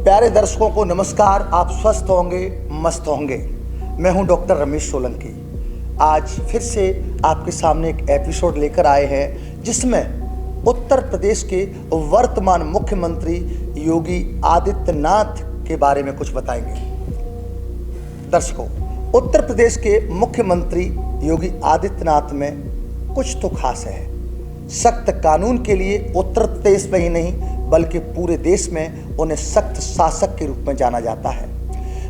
प्यारे दर्शकों को नमस्कार। आप स्वस्थ होंगे, मस्त होंगे। मैं हूं डॉक्टर रमेश सोलंकी। आज फिर से आपके सामने एक एपिसोड लेकर आए हैं जिसमें उत्तर प्रदेश के वर्तमान मुख्यमंत्री योगी आदित्यनाथ के बारे में कुछ बताएंगे। दर्शकों, उत्तर प्रदेश के मुख्यमंत्री योगी आदित्यनाथ में कुछ तो खास है। सख्त कानून के लिए उत्तर प्रदेश में ही नहीं बल्कि पूरे देश में उन्हें सख्त शासक के रूप में जाना जाता है।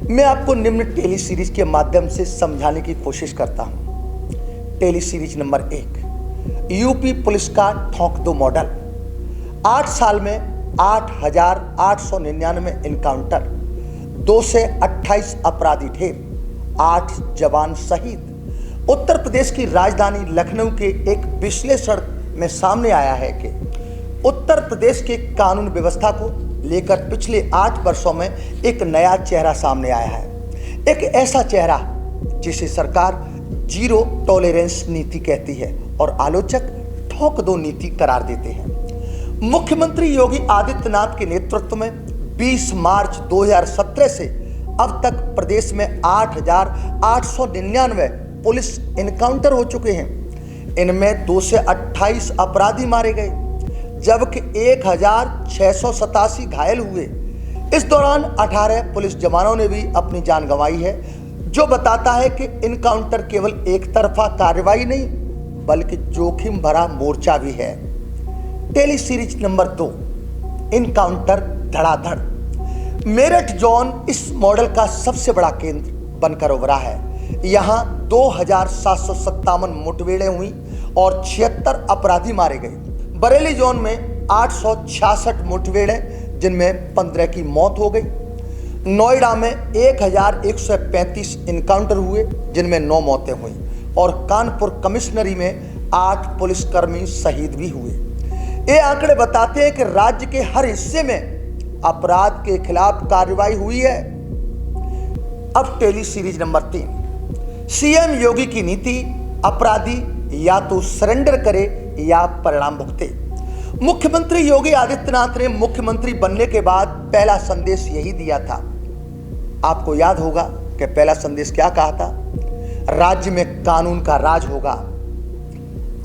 मैं आपको निम्न टेली सीरीज के माध्यम से समझाने की कोशिश करता हूं। Tele series number 1, UP police का ठोंक दो मॉडल। 8 साल में 8,899 एनकाउंटर, 2 से 28 अपराधी ढेर, 8 जवान शहीद। उत्तर प्रदेश की राजधानी लखनऊ के एक विश्लेषण में सामने आया है कि उत्तर प्रदेश के कानून व्यवस्था को लेकर पिछले 8 वर्षों में एक नया चेहरा सामने आया है। एक ऐसा चेहरा जिसे सरकार जीरो टॉलरेंस नीति कहती है और आलोचक ठोक दो नीति करार देते हैं। मुख्यमंत्री योगी आदित्यनाथ के नेतृत्व में 20 मार्च 2017 से अब तक प्रदेश में 8,899 पुलिस एनकाउंटर हो चुके हैं। इनमें 2 से 28 अपराधी मारे गए जबकि 1,687 घायल हुए। इस दौरान 18 पुलिस जवानों ने भी अपनी जान गंवाई है, जो बताता है कि एनकाउंटर केवल एक तरफा कार्रवाई नहीं बल्कि जोखिम भरा मोर्चा भी है। टेली सीरीज नंबर 2, एनकाउंटर धड़ाधड़। मेरठ जोन इस मॉडल का सबसे बड़ा केंद्र बनकर उभरा है। यहाँ 2,757 मुठभेड़ें हुई और 76 अपराधी मारे गए। बरेली जोन में 866 मुठभेड़ें जिनमें 15 की मौत हो गई। नोएडा में 1,135 एनकाउंटर हुए जिनमें 9 मौतें हुई और कानपुर कमिश्नरी में 8 पुलिसकर्मी शहीद भी हुए। ये आंकड़े बताते हैं कि राज्य के हर हिस्से में अपराध के खिलाफ कार्रवाई हुई है। अब टेली सीरीज नंबर 3, सीएम योगी की नीति, अपराधी या तो सरेंडर करे या परिणाम भुगते। मुख्यमंत्री योगी आदित्यनाथ ने मुख्यमंत्री बनने के बाद पहला संदेश यही दिया था। आपको याद होगा कि पहला संदेश क्या कहा था? राज्य में कानून का राज होगा,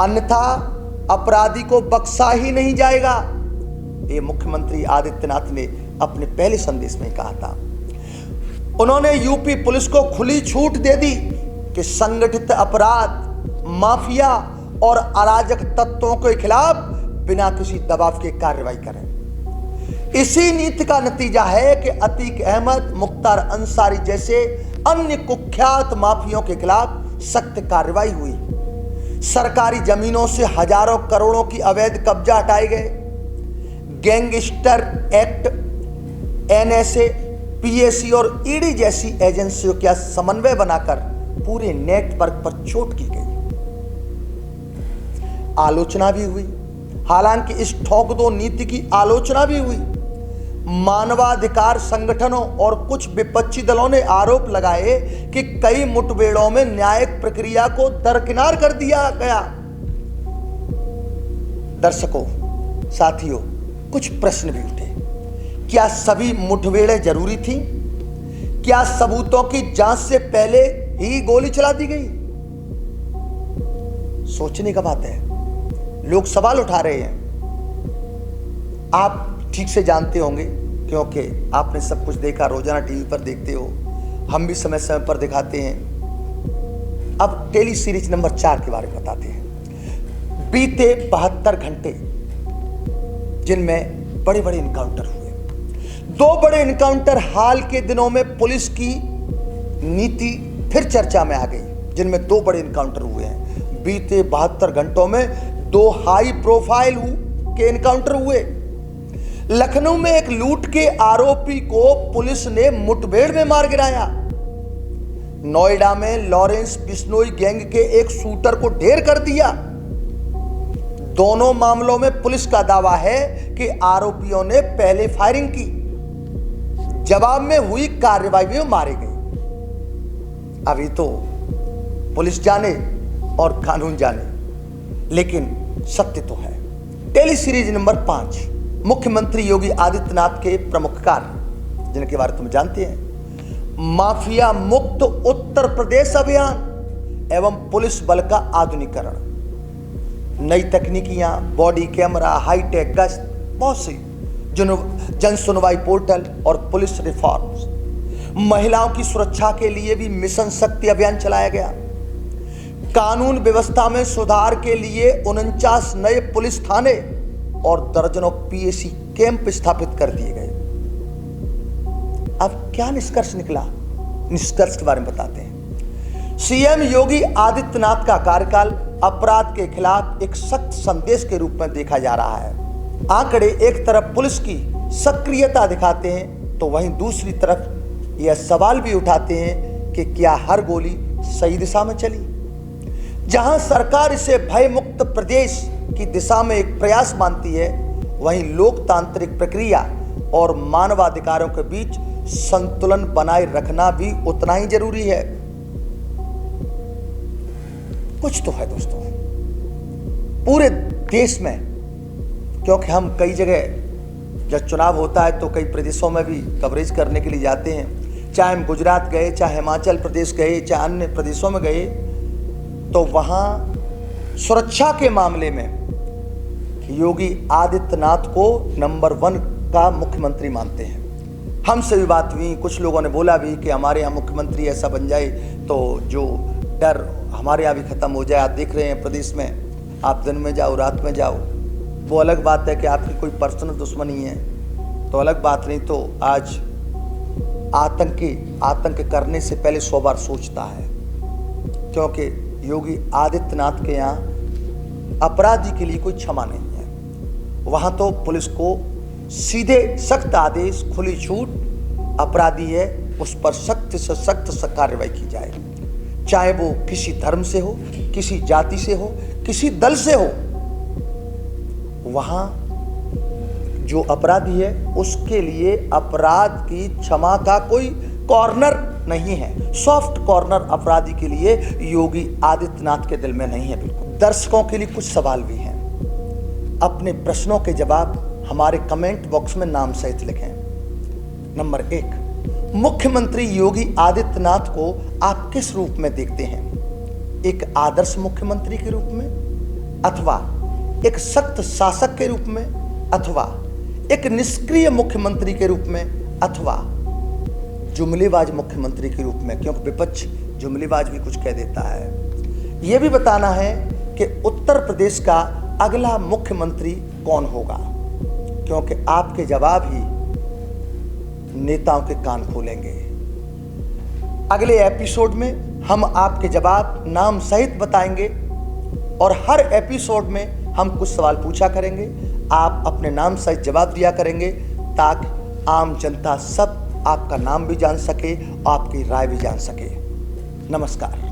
अन्यथा अपराधी को बख्शा ही नहीं जाएगा। ये मुख्यमंत्री आदित्यनाथ ने अपने पहले संदेश में कहा था। उन्होंने यूपी पुलिस को खुली छूट दे दी कि संगठित अपराध, माफिया और अराजक तत्वों के खिलाफ बिना किसी दबाव के कार्रवाई करें। इसी नीति का नतीजा है कि अतीक अहमद, मुख्तार अंसारी जैसे अन्य कुख्यात माफियों के खिलाफ सख्त कार्रवाई हुई। सरकारी जमीनों से हजारों करोड़ों की अवैध कब्जा हटाए गए। गैंगस्टर एक्ट, एनएसए, पीएसी और ईडी जैसी एजेंसियों का समन्वय बनाकर पूरे नेटवर्क पर चोट की गई। आलोचना भी हुई। हालांकि इस ठोक दो नीति की आलोचना भी हुई। मानवाधिकार संगठनों और कुछ विपक्षी दलों ने आरोप लगाए कि कई मुठभेड़ों में न्यायिक प्रक्रिया को दरकिनार कर दिया गया। दर्शकों, साथियों, कुछ प्रश्न भी उठे। क्या सभी मुठभेड़ें जरूरी थी? क्या सबूतों की जांच से पहले ही गोली चला दी गई? सोचने का बात है। लोग सवाल उठा रहे हैं। आप ठीक से जानते होंगे क्योंकि आपने सब कुछ देखा, रोजाना टीवी पर देखते हो, हम भी समय समय पर दिखाते हैं। अब टेली सीरीज नंबर 4 के बारे में बताते हैं। बीते 72 घंटे जिनमें बड़े बड़े एनकाउंटर हुए। 2 बड़े एनकाउंटर हाल के दिनों में पुलिस की नीति फिर चर्चा में आ गई, जिनमें 2 बड़े एनकाउंटर हुए हैं। बीते 72 घंटों में 2 हाई प्रोफाइल के एनकाउंटर हुए। लखनऊ में एक लूट के आरोपी को पुलिस ने मुठभेड़ में मार गिराया। नोएडा में लॉरेंस बिश्नोई गैंग के एक शूटर को ढेर कर दिया। दोनों मामलों में पुलिस का दावा है कि आरोपियों ने पहले फायरिंग की, जवाब में हुई कार्रवाई में मारे गए। अभी तो पुलिस जाने और कानून जाने, लेकिन सत्य तो है। टेली सीरीज नंबर 5, मुख्यमंत्री योगी आदित्यनाथ के प्रमुख कार्य। जिनके बारे में तुम जानते हैं। माफिया मुक्त उत्तर प्रदेश अभियान एवं पुलिस बल का आधुनिकीकरण, नई तकनीकियां, बॉडी कैमरा, हाईटेक गश्त, बहुत सी जन सुनवाई पोर्टल और पुलिस रिफॉर्म्स। महिलाओं की सुरक्षा के लिए भी मिशन शक्ति अभियान चलाया गया। कानून व्यवस्था में सुधार के लिए 49 नए पुलिस थाने और दर्जनों पीएसी कैंप स्थापित कर दिए गए। अब क्या निष्कर्ष निकला, निष्कर्ष के बारे में बताते हैं। सीएम योगी आदित्यनाथ का कार्यकाल अपराध के खिलाफ एक सख्त संदेश के रूप में देखा जा रहा है। आंकड़े एक तरफ पुलिस की सक्रियता दिखाते हैं तो वहीं दूसरी तरफ यह सवाल भी उठाते हैं कि क्या हर गोली सही दिशा में चली। जहां सरकार इसे भय मुक्त प्रदेश की दिशा में एक प्रयास मानती है, वहीं लोकतांत्रिक प्रक्रिया और मानवाधिकारों के बीच संतुलन बनाए रखना भी उतना ही जरूरी है। कुछ तो है दोस्तों पूरे देश में, क्योंकि हम कई जगह जब चुनाव होता है तो कई प्रदेशों में भी कवरेज करने के लिए जाते हैं। चाहे हम गुजरात गए, चाहे हिमाचल प्रदेश गए, चाहे अन्य प्रदेशों में गए, तो वहां सुरक्षा के मामले में योगी आदित्यनाथ को नंबर 1 का मुख्यमंत्री मानते हैं। हमसे भी बात हुई, कुछ लोगों ने बोला भी कि हमारे यहाँ मुख्यमंत्री ऐसा बन जाए तो जो डर हमारे यहाँ भी खत्म हो जाए। आप देख रहे हैं प्रदेश में, आप दिन में जाओ रात में जाओ, वो अलग बात है कि आपकी कोई पर्सनल दुश्मनी है तो अलग बात, नहीं तो आज आतंक करने से पहले 100 बार सोचता है। क्योंकि योगी आदित्यनाथ के यहाँ अपराधी के लिए कोई क्षमा नहीं है। वहाँ तो पुलिस को सीधे सख्त आदेश, खुली छूट, अपराधी है उस पर सख्त से सख्त कार्रवाई की जाए, चाहे वो किसी धर्म से हो, किसी जाति से हो, किसी दल से हो। वहां जो अपराधी है उसके लिए अपराध की क्षमा का कोई कॉर्नर नहीं है। सॉफ्ट कॉर्नर अपराधी के लिए योगी आदित्यनाथ के दिल में नहीं है बिल्कुल। दर्शकों के लिए कुछ सवाल भी हैं, अपने प्रश्नों के जवाब हमारे कमेंट बॉक्स में नाम सहित लिखें। नंबर 1, मुख्यमंत्री योगी आदित्यनाथ को आप किस रूप में देखते हैं? एक आदर्श मुख्यमंत्री के रूप में, अथवा एक सख्त शासक के रूप में, अथवा एक निष्क्रिय मुख्यमंत्री के रूप में, अथवा जुमलेबाज मुख्यमंत्री के रूप में? क्योंकि विपक्ष जुमलेबाज भी कुछ कह देता है। यह भी बताना है कि उत्तर प्रदेश का अगला मुख्यमंत्री कौन होगा, क्योंकि आपके जवाब ही नेताओं के कान खोलेंगे। अगले एपिसोड में हम आपके जवाब नाम सहित बताएंगे और हर एपिसोड में हम कुछ सवाल पूछा करेंगे। आप अपने नाम सहित जवाब दिया करेंगे ताकि आम जनता सब आपका नाम भी जान सके, आपकी राय भी जान सके। नमस्कार।